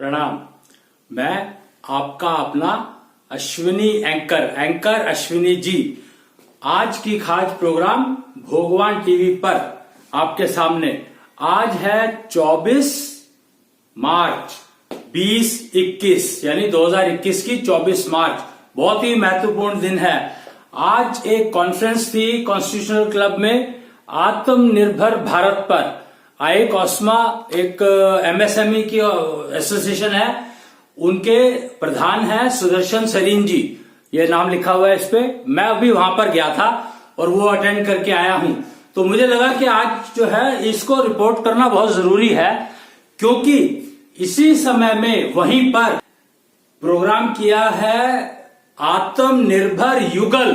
प्रणाम। मैं आपका अपना अश्विनी एंकर अश्विनी जी आज की खास प्रोग्राम भोगवान टीवी पर आपके सामने। आज है 24 मार्च 2021 यानी 2021 की 24 मार्च। बहुत ही महत्वपूर्ण दिन है। आज एक कॉन्फ्रेंस थी कॉन्स्टिट्यूशनल क्लब में आत्मनिर्भर भारत पर। आई कॉस्मा एक एमएसएमई की एसोसिएशन है, उनके प्रधान है सुदर्शन सरीन जी, ये नाम लिखा हुआ है इस पे। मैं अभी वहां पर गया था और वो अटेंड करके आया हूं, तो मुझे लगा कि आज जो है इसको रिपोर्ट करना बहुत जरूरी है, क्योंकि इसी समय में वहीं पर प्रोग्राम किया है आत्मनिर्भर युगल।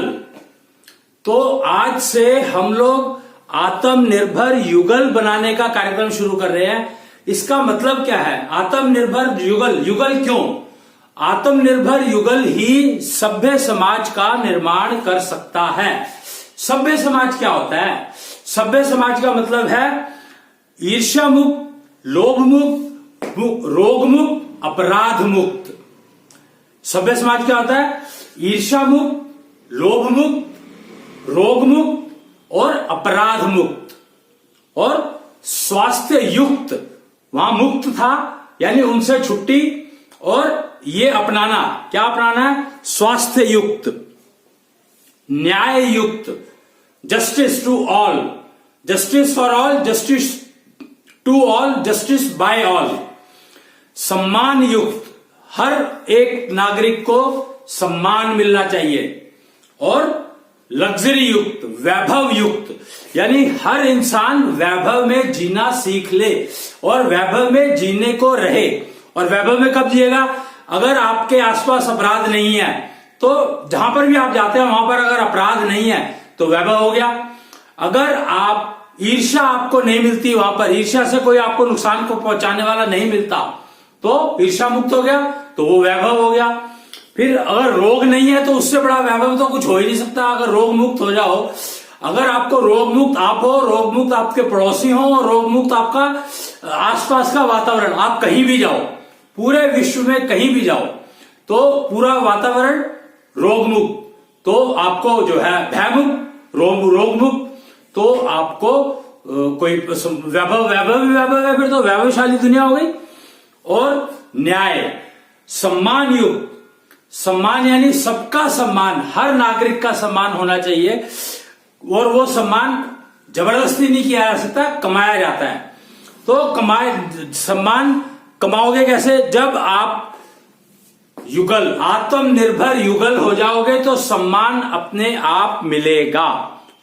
तो आज से हम लोग आत्मनिर्भर युगल बनाने का कार्यक्रम शुरू कर रहे हैं। इसका मतलब क्या है? आत्मनिर्भर युगल क्यों? आत्मनिर्भर युगल ही सभ्य समाज का निर्माण कर सकता है। सभ्य समाज क्या होता है? सभ्य समाज का मतलब है ईर्ष्या मुक्त, लोभ मुक्त, रोग मुक्त, अपराध मुक्त। सभ्य समाज क्या होता है? ईर्ष्या मुक्त, लोभ मुक्त, रोग मुक्त और अपराध मुक्त और स्वास्थ्य युक्त। वहां मुक्त था यानी उनसे छुट्टी, और ये अपनाना, क्या अपनाना है? स्वास्थ्य युक्त, न्याय युक्त, justice to all, justice for all, justice to all, justice by all. सम्मान युक्त, हर एक नागरिक को सम्मान मिलना चाहिए। और लग्जरी युक्त, वैभव युक्त, यानी हर इंसान वैभव में जीना सीख ले और वैभव में जीने को रहे। और वैभव में कब जिएगा? अगर आपके आसपास अपराध नहीं है, तो जहां पर भी आप जाते हैं वहां पर अगर अपराध नहीं है तो वैभव हो गया। अगर आप ईर्ष्या आपको नहीं मिलती, वहां पर ईर्ष्या से कोई आपको नुकसान को पहुंचाने वाला नहीं मिलता, तो ईर्ष्या मुक्त हो गया, तो वो वैभव हो गया। फिर अगर रोग नहीं है तो उससे बड़ा वैभव तो कुछ हो ही नहीं सकता। अगर रोग मुक्त हो जाओ, अगर आपको रोग मुक्त आप हो, रोग मुक्त आपके पड़ोसी हो, और रोग मुक्त आपका आसपास का वातावरण, आप कहीं भी जाओ, पूरे विश्व में कहीं भी जाओ, तो पूरा वातावरण रोग मुक्त, तो आपको जो है भय मुक्त, रोग मुक्त, तो आपको कोई वैभव है, फिर तो वैभवशाली दुनिया हो गई। और न्याय, सम्मान युक्त, सम्मान यानी सबका सम्मान, हर नागरिक का सम्मान होना चाहिए। और वो सम्मान जबरदस्ती नहीं किया जा सकता, कमाया जाता है। तो सम्मान कमाओगे कैसे? जब आप युगल, आत्मनिर्भर युगल हो जाओगे तो सम्मान अपने आप मिलेगा।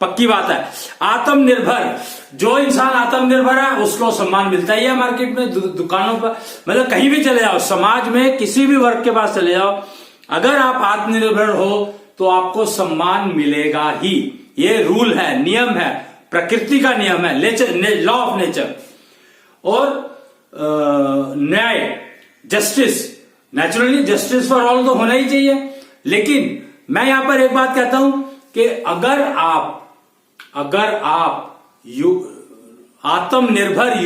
पक्की बात है। आत्मनिर्भर, जो इंसान आत्मनिर्भर है उसको सम्मान मिलता ही है मार्केट में, दुकानों पर, मतलब कहीं भी चले जाओ, समाज में किसी भी वर्ग के पास चले जाओ, अगर आप आत्मनिर्भर हो तो आपको सम्मान मिलेगा ही। ये रूल है, नियम है, प्रकृति का नियम है, लॉ ऑफ नेचर। और न्याय, justice, naturally justice for all तो होना ही चाहिए। लेकिन मैं यहां पर एक बात कहता हूं कि अगर आप आत्मनिर्भर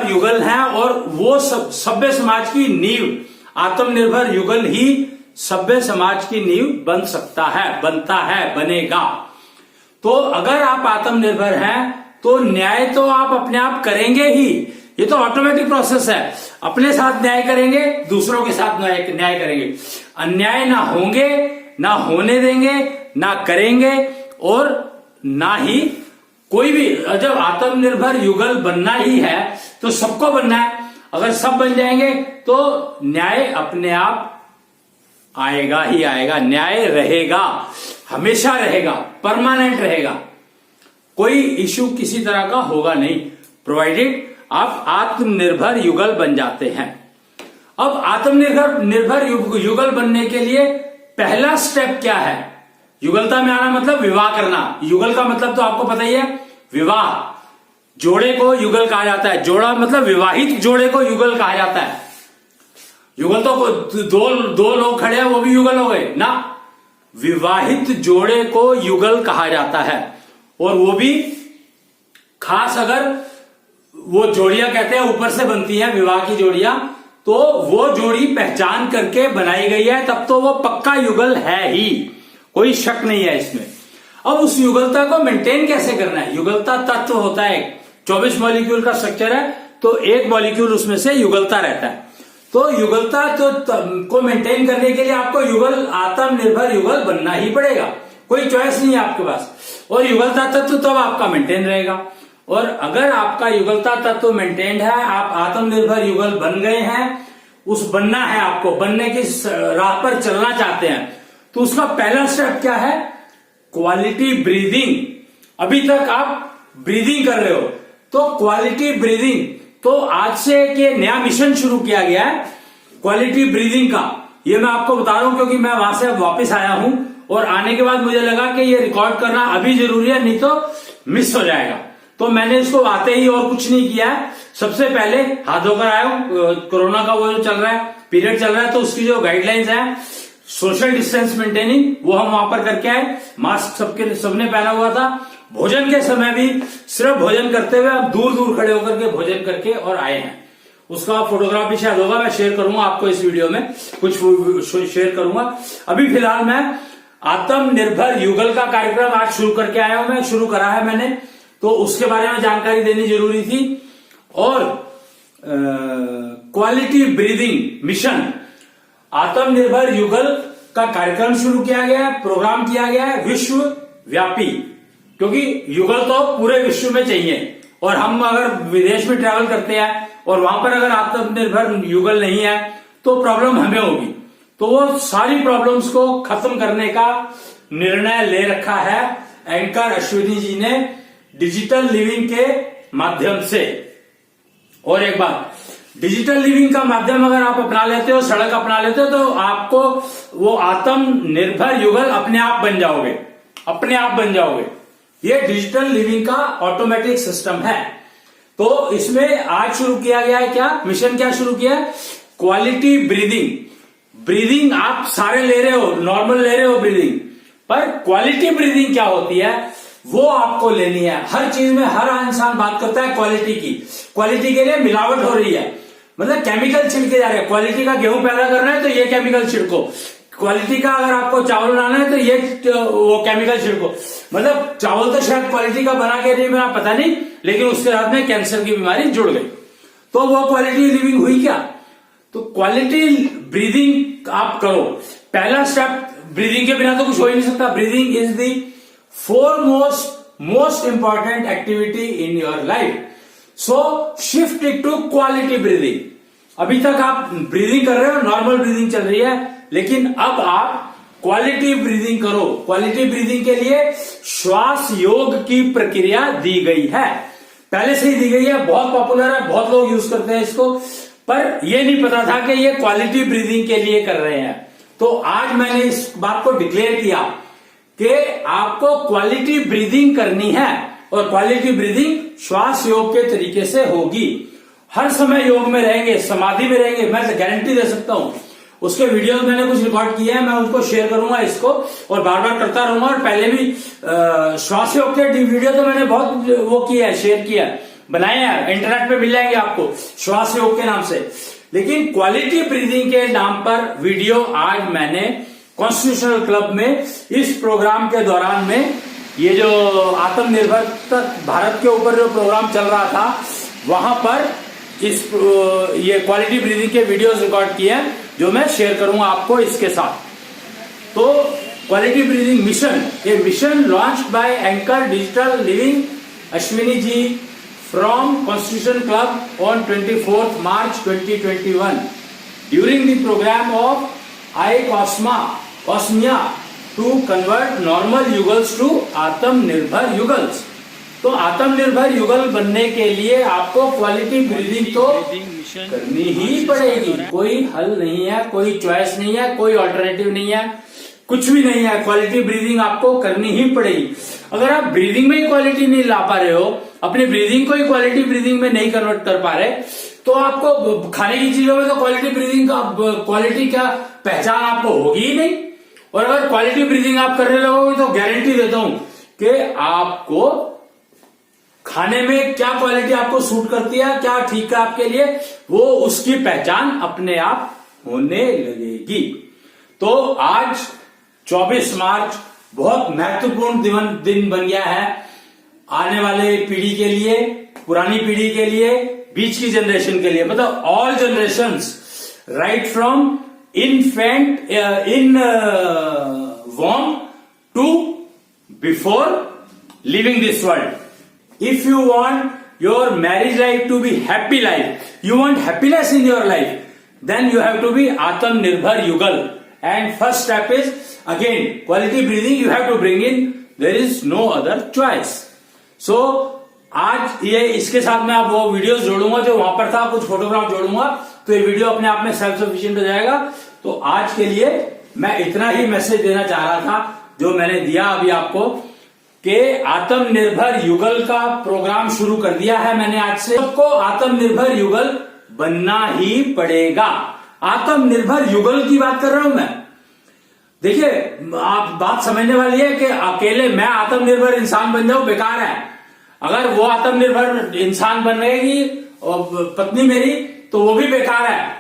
युगल हैं और वो सभ्य समाज की नींव, आत्मनिर्भर युगल ही सभ्य समाज की नींव बन सकता है, बनता है, बनेगा। तो अगर आप आत्मनिर्भर हैं तो न्याय तो आप अपने आप करेंगे ही। ये तो ऑटोमेटिक प्रोसेस है। अपने साथ न्याय करेंगे, दूसरों के साथ न्याय करेंगे। अन्याय ना होंगे, ना होने देंगे, ना करेंगे, और ना ही कोई भी। जब आत्मनिर्भर युगल बनना ही है तो सबको बनना है। अगर सब बन जाएंगे तो न्याय अपने आप आएगा ही आएगा। न्याय रहेगा, हमेशा रहेगा, परमानेंट रहेगा। कोई इश्यू किसी तरह का होगा नहीं, प्रोवाइडेड आप आत्मनिर्भर युगल बन जाते हैं। अब आत्मनिर्भर युगल बनने के लिए पहला स्टेप क्या है? युगलता में आना मतलब विवाह करना। युगल का मतलब तो आपको पता ही है, विवाह। जोड़े को युगल कहा जाता है। जोड़ा मतलब विवाहित जोड़े को युगल कहा जाता है। युगल तो दो लोग खड़े हैं वो भी युगल हो गए ना। विवाहित जोड़े को युगल कहा जाता है, और वो भी खास अगर वो जोड़ियां कहते हैं ऊपर से बनती हैं विवाह की जोड़ियां, तो वो जोड़ी पहचान करके बनाई गई है, तब तो वो पक्का युगल है ही, कोई शक नहीं है इसमें। अब उस युगलता को मेंटेन कैसे करना है? युगलता तत्व होता है, 24 मॉलिक्यूल का स्ट्रक्चर है, तो एक मॉलिक्यूल उसमें से युगलता रहता है। तो युगलता को मेंटेन करने के लिए आपको युगल, आत्मनिर्भर युगल बनना ही पड़ेगा, कोई चॉइस नहीं है आपके पास। और युगलता तत्व तब आपका मेंटेन रहेगा। और अगर आपका युगलता तत्व मेंटेन है, आप आत्मनिर्भर युगल बन गए हैं, उस बनना है आपको, बनने की राह पर चलना चाहते हैं, तो उसका पहला स्टेप क्या है? Quality breathing. अभी तक आप ब्रीदिंग कर रहे हो, तो क्वालिटी ब्रीदिंग, तो आज से एक ये नया मिशन शुरू किया गया है क्वालिटी ब्रीदिंग का। ये मैं आपको बता रहा हूं क्योंकि मैं वहां से वापस आया हूं, और आने के बाद मुझे लगा कि ये रिकॉर्ड करना अभी जरूरी है, नहीं तो मिस हो जाएगा। तो मैंने इसको आते ही और कुछ नहीं किया है। सबसे पहले हाथ धोकर आया हूं, कोरोना का वो जो चल रहा है, पीरियड चल रहा है, तो उसकी जो गाइडलाइंस है, सोशल डिस्टेंस मेंटेनिंग, वो हम वहां पर करके आए। मास्क सबने पहना हुआ था। भोजन के समय भी सिर्फ भोजन करते हुए आप दूर दूर खड़े होकर के भोजन करके और आए हैं। उसका फोटोग्राफ भी शायद होगा, मैं शेयर करूंगा आपको इस वीडियो में, कुछ शेयर करूंगा। अभी फिलहाल मैं आत्मनिर्भर युगल का कार्यक्रम आज शुरू करके आया हूं, मैं शुरू करा है मैंने, तो उसके बारे में जानकारी देनी जरूरी थी। और क्वालिटी ब्रीदिंग मिशन, आत्मनिर्भर युगल का कार्यक्रम शुरू किया गया है, प्रोग्राम किया गया है विश्व व्यापी, क्योंकि युगल तो पूरे विश्व में चाहिए। और हम अगर विदेश में ट्रैवल करते हैं और वहां पर अगर आत्मनिर्भर युगल नहीं है तो प्रॉब्लम हमें होगी। तो वो सारी प्रॉब्लम्स को खत्म करने का निर्णय ले रखा है एंकर अश्विनी जी ने डिजिटल लिविंग के माध्यम से। और एक बात, डिजिटल लिविंग का माध्यम अगर आप अपना लेते हो, सड़क अपना लेते हो, तो आपको वो आत्मनिर्भर युगल अपने आप बन जाओगे, अपने आप बन जाओगे। ये डिजिटल लिविंग का ऑटोमेटिक सिस्टम है। तो इसमें आज शुरू किया गया है क्या मिशन, क्या शुरू किया है? Quality breathing. ब्रीदिंग आप सारे ले रहे हो, नॉर्मल ले रहे हो ब्रीदिंग, पर क्वालिटी ब्रीदिंग क्या होती है वो आपको लेनी है। हर चीज में हर इंसान बात करता है क्वालिटी की, क्वालिटी के लिए मिलावट हो रही है, मतलब केमिकल छिड़के जा रहे हैं। क्वालिटी का गेहूं पैदा करना है तो ये केमिकल छिड़को, क्वालिटी का अगर आपको चावल बनाना है तो ये वो केमिकल छिड़को। मतलब चावल तो शायद क्वालिटी का बना के नहीं बना, पता नहीं, लेकिन उसके साथ में कैंसर की बीमारी जुड़ गई, तो वो क्वालिटी लिविंग हुई क्या? तो क्वालिटी ब्रीदिंग आप करो। पहला स्टेप, ब्रीदिंग के बिना तो कुछ हो ही नहीं सकता। Breathing is the most important activity in your life, so shift it to quality breathing. अभी तक आप ब्रीदिंग कर रहे हो, नॉर्मल ब्रीदिंग चल रही है, लेकिन अब आप क्वालिटी ब्रीदिंग करो। क्वालिटी ब्रीदिंग के लिए श्वास योग की प्रक्रिया दी गई है, पहले से ही दी गई है, बहुत पॉपुलर है, बहुत लोग यूज करते हैं इसको, पर यह नहीं पता था कि ये क्वालिटी ब्रीदिंग के लिए कर रहे हैं। तो आज मैंने इस बात को डिक्लेयर किया कि आपको क्वालिटी ब्रीदिंग करनी है, और क्वालिटी ब्रीदिंग श्वास योग के तरीके से होगी। हर समय योग में रहेंगे, समाधि में रहेंगे, मैं गारंटी दे सकता हूं। उसके वीडियोस मैंने कुछ रिकॉर्ड किए हैं, मैं उनको शेयर करूंगा इसको, और बार बार करता रहूंगा। और पहले भी श्वास योग के वीडियो तो मैंने बहुत वो किया है, शेयर किया है, बनाए हैं, इंटरनेट पे मिल जाएंगे आपको श्वास योग के नाम से। लेकिन क्वालिटी ब्रीदिंग के नाम पर वीडियो आज मैंने कॉन्स्टिट्यूशनल क्लब में इस प्रोग्राम के दौरान में, ये जो आत्मनिर्भर भारत के ऊपर जो प्रोग्राम चल रहा था, वहां पर ये क्वालिटी ब्रीदिंग के वीडियोस रिकॉर्ड किए हैं, जो मैं शेयर करूंगा आपको इसके साथ। तो क्वालिटी ब्रीदिंग मिशन, ये mission launched by anchor digital living Ashwini ji from Constitution Club on 24th March 2021 during the program of Cosmia to convert normal yugals to आत्मनिर्भर युगल्स। तो आत्मनिर्भर युगल बनने के लिए आपको क्वालिटी ब्रीदिंग तो करनी ही पड़ेगी, कोई हल नहीं है, कोई चॉइस नहीं है, कोई ऑल्टरनेटिव नहीं है, कुछ भी नहीं है। क्वालिटी ब्रीदिंग आपको करनी ही पड़ेगी। अगर आप ब्रीदिंग में ही क्वालिटी नहीं ला पा रहे हो, अपनी ब्रीदिंग को ही क्वालिटी ब्रीदिंग में नहीं कन्वर्ट कर पा रहे, तो आपको खाने की चीजों में तो क्वालिटी ब्रीदिंग का क्वालिटी का पहचान आपको होगी ही नहीं। और अगर क्वालिटी ब्रीदिंग आप करने लगोगे तो गारंटी देता हूं कि आपको खाने में क्या क्वालिटी आपको सूट करती है, क्या ठीक है आपके लिए, वो उसकी पहचान अपने आप होने लगेगी। तो आज 24 मार्च बहुत महत्वपूर्ण दिन बन गया है आने वाले पीढ़ी के लिए, पुरानी पीढ़ी के लिए, बीच की जनरेशन के लिए, मतलब all generations, right from infant in वॉर्म to before leaving this world. If you want your marriage life to be happy life, you want happiness in your life, then you have to be Atmanirbhar Yugal. And first step is again quality breathing. You have to bring in. There is no other choice. So आज ये इसके साथ मैं आप वो videos जोड़ूंगा जो वहां पर था, कुछ फोटोग्राफ जोड़ूंगा, तो ये वीडियो अपने आप में सेल्फ सफिशिएंट हो जाएगा. तो आज के लिए मैं इतना ही मैसेज देना चाह रहा था जो मैंने दिया अभी आपको, कि आत्मनिर्भर युगल का प्रोग्राम शुरू कर दिया है मैंने आज से. सबको आत्मनिर्भर युगल बनना ही पड़ेगा. आत्मनिर्भर युगल की बात कर रहा हूं मैं. देखिए, आप बात समझने वाली है कि अकेले मैं आत्मनिर्भर इंसान बन जाऊं बेकार है. अगर वो आत्मनिर्भर इंसान बनेगी और पत्नी मेरी, तो वो भी बेकार है.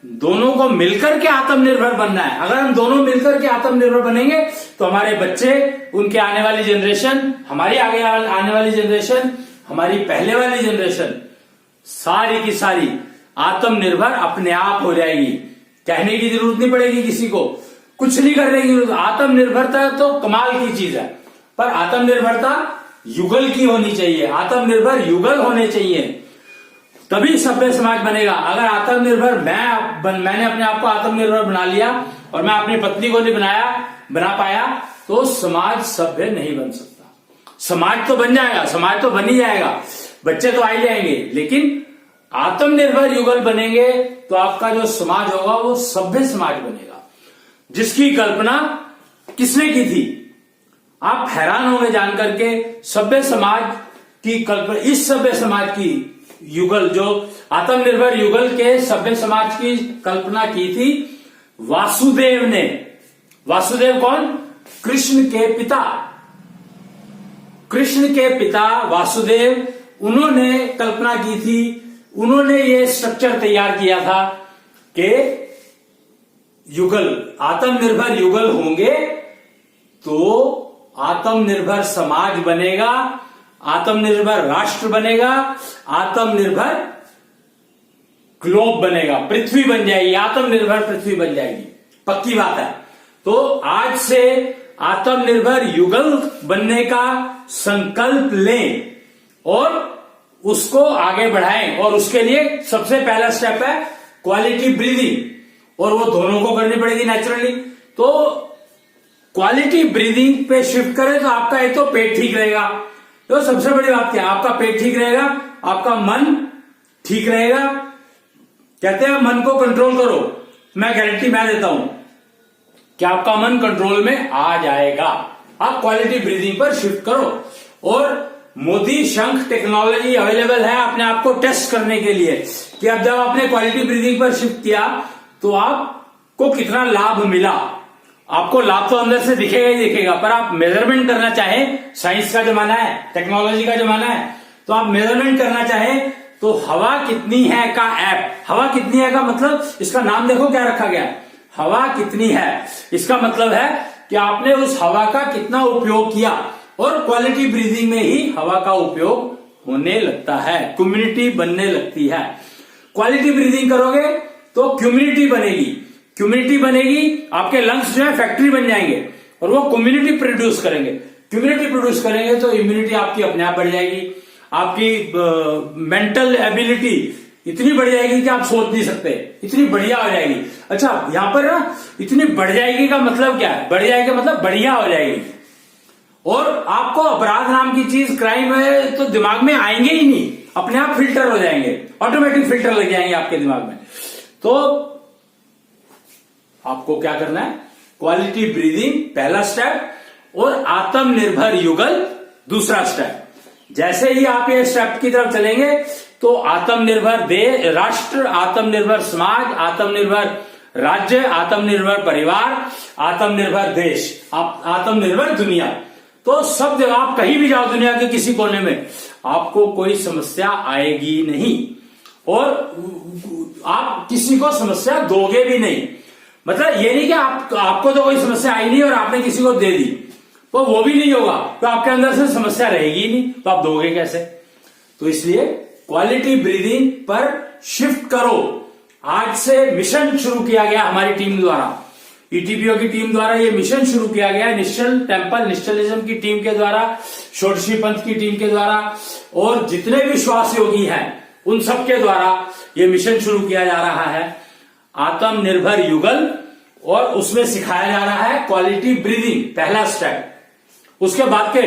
दोनों को मिलकर के आत्मनिर्भर बनना है. अगर हम दोनों मिलकर के आत्मनिर्भर बनेंगे तो हमारे बच्चे, उनके आने वाली जनरेशन, हमारी आगे आने वाली जनरेशन, हमारी पहले वाली जनरेशन, सारी की सारी आत्मनिर्भर अपने आप हो जाएगी. कहने की जरूरत नहीं पड़ेगी किसी को, कुछ नहीं करने की जरूरत. आत्मनिर्भरता तो कमाल की चीज है, पर आत्मनिर्भरता युगल की होनी चाहिए. आत्मनिर्भर युगल होने चाहिए, तभी सभ्य समाज बनेगा. अगर आत्मनिर्भर मैंने अपने आप को आत्मनिर्भर बना लिया और मैं अपनी पत्नी को नहीं बना पाया, तो समाज सभ्य नहीं बन सकता. समाज तो बन जाएगा, समाज तो बन ही जाएगा, बच्चे तो आ ही जाएंगे, लेकिन आत्मनिर्भर युगल बनेंगे तो आपका जो समाज होगा वो सभ्य समाज बनेगा. जिसकी कल्पना किसने की थी? आप हैरान होंगे जानकर के. सभ्य समाज की कल्पना, इस सभ्य समाज की युगल, जो आत्मनिर्भर युगल के सभ्य समाज की कल्पना की थी वासुदेव ने. वासुदेव कौन? कृष्ण के पिता. कृष्ण के पिता वासुदेव, उन्होंने कल्पना की थी, उन्होंने ये स्ट्रक्चर तैयार किया था कि युगल, आत्मनिर्भर युगल होंगे तो आत्मनिर्भर समाज बनेगा, आत्मनिर्भर राष्ट्र बनेगा, आत्मनिर्भर ग्लोब बनेगा, पृथ्वी बन जाएगी, आत्मनिर्भर पृथ्वी बन जाएगी. पक्की बात है. तो आज से आत्मनिर्भर युगल बनने का संकल्प लें और उसको आगे बढ़ाएं. और उसके लिए सबसे पहला स्टेप है क्वालिटी ब्रीदिंग, और वो दोनों को करनी पड़ेगी नेचुरली. तो क्वालिटी ब्रीदिंग पे शिफ्ट करें तो आपका एक तो पेट ठीक रहेगा. तो सबसे बड़ी बात क्या है? आपका पेट ठीक रहेगा, आपका मन ठीक रहेगा. कहते हैं मन को कंट्रोल करो, मैं गारंटी मैं देता हूं कि आपका मन कंट्रोल में आ जाएगा. आप क्वालिटी ब्रीदिंग पर शिफ्ट करो. और मोदी शंख टेक्नोलॉजी अवेलेबल है अपने आप को टेस्ट करने के लिए, कि अब जब आपने क्वालिटी ब्रीदिंग पर शिफ्ट किया तो आपको कितना लाभ मिला. आपको लाभ तो अंदर से दिखेगा ही दिखेगा, पर आप मेजरमेंट करना चाहें, साइंस का जमाना है, टेक्नोलॉजी का जमाना है, तो आप मेजरमेंट करना चाहें तो हवा कितनी है का ऐप. हवा कितनी है का मतलब, इसका नाम देखो क्या रखा गया, हवा कितनी है. इसका मतलब है कि आपने उस हवा का कितना उपयोग किया. और क्वालिटी ब्रीदिंग में ही हवा का उपयोग होने लगता है, कम्युनिटी बनने लगती है. क्वालिटी ब्रीदिंग करोगे तो कम्युनिटी बनेगी. कम्युनिटी बनेगी, आपके लंग्स जो है फैक्ट्री बन जाएंगे और वो कम्युनिटी प्रोड्यूस करेंगे. कम्युनिटी प्रोड्यूस करेंगे तो इम्यूनिटी आपकी अपने आप बढ़ जाएगी. आपकी मेंटल एबिलिटी इतनी बढ़ जाएगी कि आप सोच नहीं सकते, इतनी बढ़िया हो जाएगी. अच्छा, यहां पर ना इतनी बढ़ जाएगी का मतलब क्या है? बढ़ जाएगी मतलब बढ़िया हो जाएगी. और आपको अपराध नाम की चीज, क्राइम है, तो दिमाग में आएंगे ही नहीं, अपने आप फिल्टर हो जाएंगे, ऑटोमेटिक फिल्टर लग जाएंगे आपके दिमाग में. तो आपको क्या करना है? क्वालिटी ब्रीदिंग पहला स्टेप और आत्मनिर्भर युगल दूसरा स्टेप. जैसे ही आप ये स्टेप की तरफ चलेंगे तो आत्मनिर्भर राष्ट्र, आत्मनिर्भर समाज, आत्मनिर्भर राज्य, आत्मनिर्भर परिवार, आत्मनिर्भर देश, आत्मनिर्भर दुनिया, तो सब जगह आप कहीं भी जाओ दुनिया के किसी कोने में, आपको कोई समस्या आएगी नहीं और आप किसी को समस्या दोगे भी नहीं। मतलब ये नहीं कि आपको तो कोई समस्या आई नहीं और आपने किसी को दे दी, तो वो भी नहीं होगा, तो आपके अंदर से समस्या रहेगी नहीं, तो आप दोगे कैसे। तो इसलिए क्वालिटी ब्रीदिंग पर शिफ्ट करो। आज से मिशन शुरू किया गया हमारी टीम द्वारा, ईटीपीओ की टीम द्वारा ये मिशन शुरू किया गया है। निश्चल टेम्पल निश्चलिज्म की टीम के द्वारा, षोडशी पंथ की टीम के द्वारा और जितने भी श्वास योगी हैं उन सब के द्वारा ये मिशन शुरू किया जा रहा है, आत्मनिर्भर युगल। और उसमें सिखाया जा रहा है क्वालिटी ब्रीदिंग, पहला स्टेप। उसके बाद के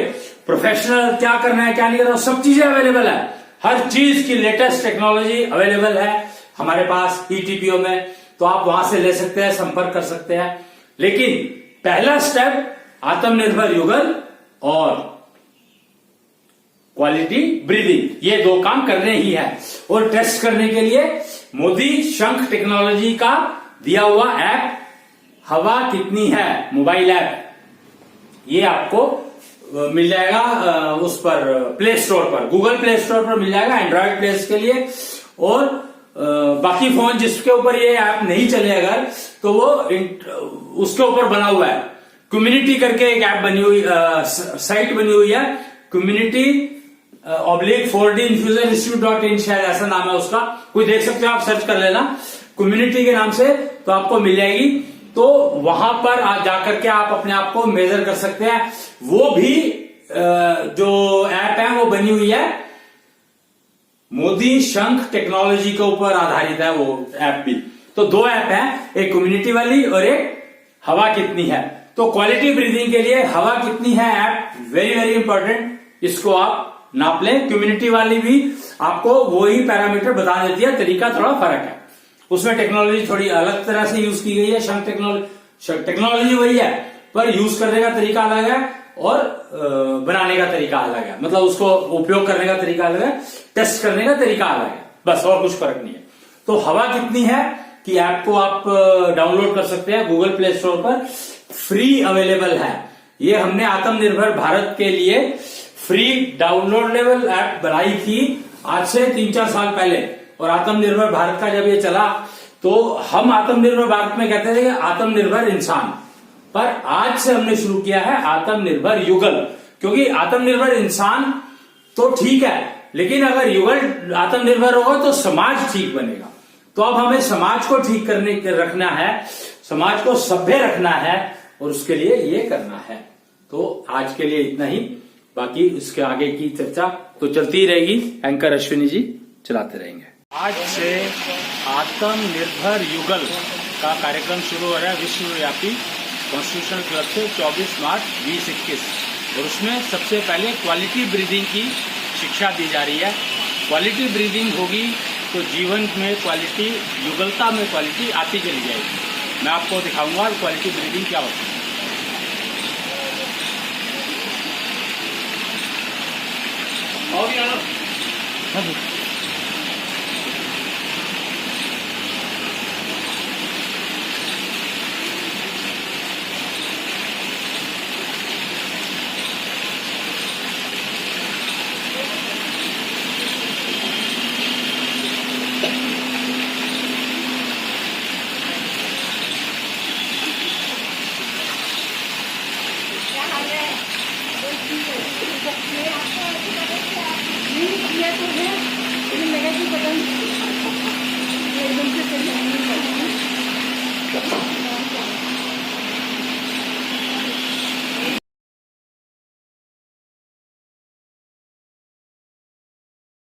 प्रोफेशनल क्या करना है क्या नहीं करना, सब चीजें अवेलेबल है। हर चीज की लेटेस्ट टेक्नोलॉजी अवेलेबल है हमारे पास ईटीपीओ में, तो आप वहां से ले सकते हैं, संपर्क कर सकते हैं। लेकिन पहला स्टेप आत्मनिर्भर युगल और क्वालिटी ब्रीदिंग, ये दो काम करने ही है। और टेस्ट करने के लिए मोदी शंख टेक्नोलॉजी का दिया हुआ ऐप हवा कितनी है मोबाइल ऐप, ये आपको मिल जाएगा उस पर प्ले स्टोर पर, गूगल प्ले स्टोर पर मिल जाएगा एंड्रॉइड प्लेस के लिए। और बाकी फोन जिसके ऊपर ये ऐप नहीं चले अगर, तो वो उसके ऊपर बना हुआ है कम्युनिटी करके एक ऐप बनी हुई, साइट बनी हुई है कम्युनिटी /4D infusion institute.in, शायद ऐसा नाम है उसका, कोई देख सकते हो आप, सर्च कर लेना कम्युनिटी के नाम से, तो आपको मिल जाएगी। तो वहां पर जाकर के आप अपने आप को मेजर कर सकते हैं। वो भी जो ऐप है वो बनी हुई है मोदी शंख टेक्नोलॉजी के ऊपर आधारित है वो ऐप भी। तो दो ऐप है, एक कम्युनिटी वाली और एक हवा कितनी है। तो क्वालिटी ब्रीदिंग के लिए हवा कितनी है ऐप वेरी वेरी इंपॉर्टेंट, इसको आप नाप लें। कम्युनिटी वाली भी आपको वही पैरामीटर बता देती है, तरीका थोड़ा फर्क है, उसमें टेक्नोलॉजी थोड़ी अलग तरह से यूज की गई है। शंख टेक्नोलॉजी वही है पर यूज करने का तरीका अलग है और बनाने का तरीका अलग है, मतलब उसको उपयोग करने का तरीका अलग है, टेस्ट करने का तरीका अलग है, बस और कुछ फर्क नहीं है। तो हवा कितनी है कि ऐप को आप डाउनलोड कर सकते हैं गूगल प्ले स्टोर पर, फ्री अवेलेबल है। ये हमने आत्मनिर्भर भारत के लिए फ्री डाउनलोडेबल ऐप बनाई थी आज से 3-4 साल पहले। और आत्मनिर्भर भारत का जब ये चला तो हम आत्मनिर्भर भारत में कहते थे कि आत्मनिर्भर इंसान, पर आज से हमने शुरू किया है आत्मनिर्भर युगल, क्योंकि आत्मनिर्भर इंसान तो ठीक है, लेकिन अगर युगल आत्मनिर्भर होगा तो समाज ठीक बनेगा। तो अब हमें समाज को ठीक रखना है, समाज को सभ्य रखना है और उसके लिए ये करना है। तो आज के लिए इतना ही, बाकी इसके आगे की चर्चा तो चलती ही रहेगी, एंकर अश्विनी जी चलाते रहेंगे। आज से आत्मनिर्भर युगल का कार्यक्रम शुरू हो रहा है विश्वव्यापी कॉन्स्टिट्यूशनल क्लब से 24 मार्च 2021, और उसमें सबसे पहले क्वालिटी ब्रीदिंग की शिक्षा दी जा रही है। क्वालिटी ब्रीदिंग होगी तो जीवन में क्वालिटी, युगलता में क्वालिटी आती चली जाएगी। मैं आपको दिखाऊंगा क्वालिटी ब्रीदिंग क्या होती है।